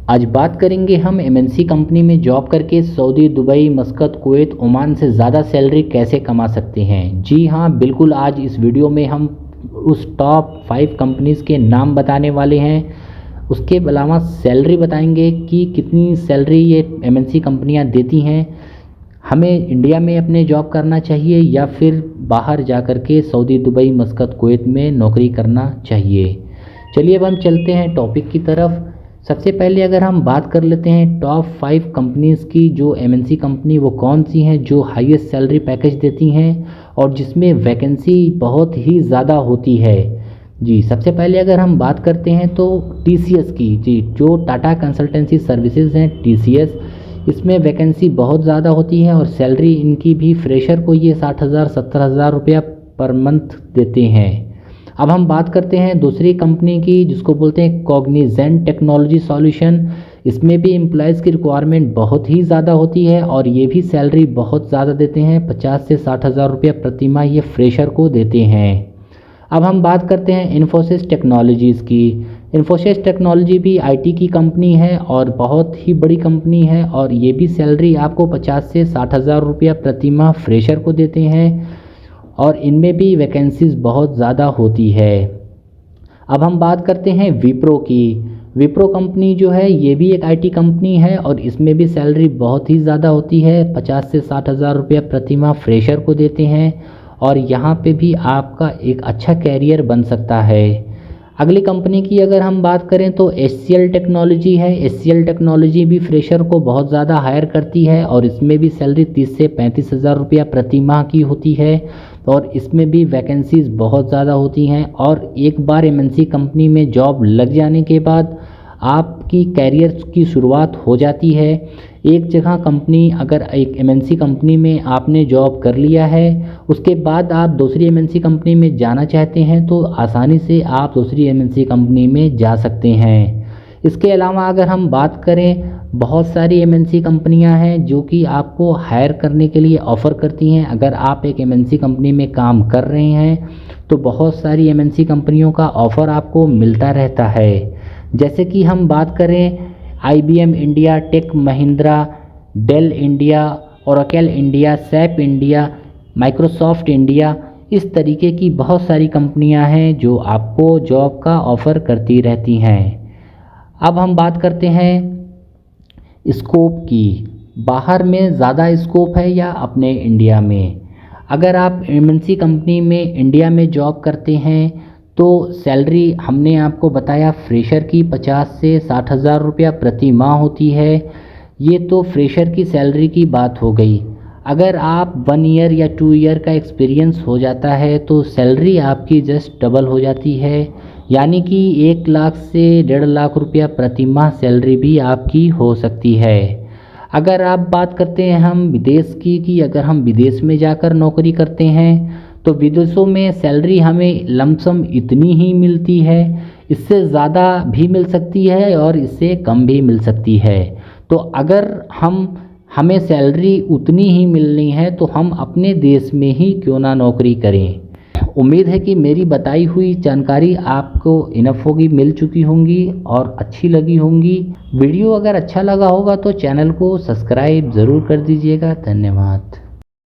आज बात करेंगे हम एमएनसी कंपनी में जॉब करके सऊदी, दुबई, मस्कत, कुवैत, ओमान से ज़्यादा सैलरी कैसे कमा सकते हैं। जी हाँ, बिल्कुल। आज इस वीडियो में हम उस टॉप 5 कंपनीज़ के नाम बताने वाले हैं। उसके अलावा सैलरी बताएंगे कि कितनी सैलरी ये एमएनसी कंपनियां देती हैं। हमें इंडिया में अपने जॉब करना चाहिए या फिर बाहर जा कर के सऊदी, दुबई, मस्कत, कुवैत में नौकरी करना चाहिए। चलिए अब हम चलते हैं टॉपिक की तरफ। सबसे पहले अगर हम बात कर लेते हैं टॉप 5 कंपनीज़ की, जो एमएनसी कंपनी वो कौन सी हैं जो हाईएस्ट सैलरी पैकेज देती हैं और जिसमें वैकेंसी बहुत ही ज़्यादा होती है। जी, सबसे पहले अगर हम बात करते हैं तो टीसीएस की, जी, जो टाटा कंसल्टेंसी सर्विसेज हैं टीसीएस, इसमें वैकेंसी बहुत ज़्यादा होती है और सैलरी इनकी भी फ्रेशर को ये 60,000 70,000 रुपया पर मंथ देते हैं। अब हम बात करते हैं दूसरी कंपनी की, जिसको बोलते हैं कॉग्निजेंट टेक्नोलॉजी सॉल्यूशन। इसमें भी एम्प्लॉयज़ की रिक्वायरमेंट बहुत ही ज़्यादा होती है और ये भी सैलरी बहुत ज़्यादा देते हैं, 50 से 60,000 रुपया प्रति माह ये फ्रेशर को देते हैं। अब हम बात करते हैं इन्फोसिस टेक्नोलॉजीज़ की। इन्फोसिस टेक्नोलॉजी भी आईटी की कंपनी है और बहुत ही बड़ी कंपनी है और ये भी सैलरी आपको 50 से 60,000 रुपया प्रति माह फ्रेशर को देते हैं और इनमें भी वैकेंसीज़ बहुत ज़्यादा होती है। अब हम बात करते हैं विप्रो की। विप्रो कंपनी जो है ये भी एक आईटी कंपनी है और इसमें भी सैलरी बहुत ही ज़्यादा होती है, 50 से 60,000 रुपया प्रति माह फ्रेशर को देते हैं और यहाँ पे भी आपका एक अच्छा कैरियर बन सकता है। अगली कंपनी की अगर हम बात करें तो एचसीएल टेक्नोलॉजी है। एचसीएल टेक्नोलॉजी भी फ्रेशर को बहुत ज़्यादा हायर करती है और इसमें भी सैलरी 30 से 35,000 रुपया प्रति माह की होती है और इसमें भी वैकेंसीज़ बहुत ज़्यादा होती हैं और एक बार एमएनसी कंपनी में जॉब लग जाने के बाद आपकी कैरियर की शुरुआत हो जाती है। एक जगह कंपनी, अगर एक एमएनसी कंपनी में आपने जॉब कर लिया है, उसके बाद आप दूसरी एमएनसी कंपनी में जाना चाहते हैं तो आसानी से आप दूसरी एमएनसी कंपनी में जा सकते हैं। इसके अलावा अगर हम बात करें, बहुत सारी एमएनसी कंपनियां हैं जो कि आपको हायर करने के लिए ऑफ़र करती हैं। अगर आप एक एमएनसी कंपनी में काम कर रहे हैं तो बहुत सारी एमएनसी कंपनियों का ऑफ़र आपको मिलता रहता है। जैसे कि हम बात करें IBM India, tech Mahindra, Dell India, Oracle India, SAP India, Microsoft India, इस तरीके की बहुत सारी कंपनियां हैं जो आपको जॉब का ऑफ़र करती रहती हैं। अब हम बात करते हैं स्कोप की। बाहर में ज़्यादा स्कोप है या अपने इंडिया में। अगर आप एमएनसी कंपनी में इंडिया में जॉब करते हैं तो सैलरी हमने आपको बताया फ्रेशर की 50 से 60,000 रुपया प्रति माह होती है। ये तो फ्रेशर की सैलरी की बात हो गई। अगर आप 1 ईयर या 2 ईयर का एक्सपीरियंस हो जाता है तो सैलरी आपकी जस्ट डबल हो जाती है, यानी कि 1 लाख से 1.5 लाख रुपया प्रति माह सैलरी भी आपकी हो सकती है। अगर आप बात करते हैं हम विदेश की, कि अगर हम विदेश में जाकर नौकरी करते हैं तो विदेशों में सैलरी हमें लमसम इतनी ही मिलती है, इससे ज़्यादा भी मिल सकती है और इससे कम भी मिल सकती है। तो अगर हमें सैलरी उतनी ही मिलनी है तो हम अपने देश में ही क्यों ना नौकरी करें। उम्मीद है कि मेरी बताई हुई जानकारी आपको इनफ होगी, मिल चुकी होंगी और अच्छी लगी होंगी। वीडियो अगर अच्छा लगा होगा तो चैनल को सब्सक्राइब ज़रूर कर दीजिएगा। धन्यवाद।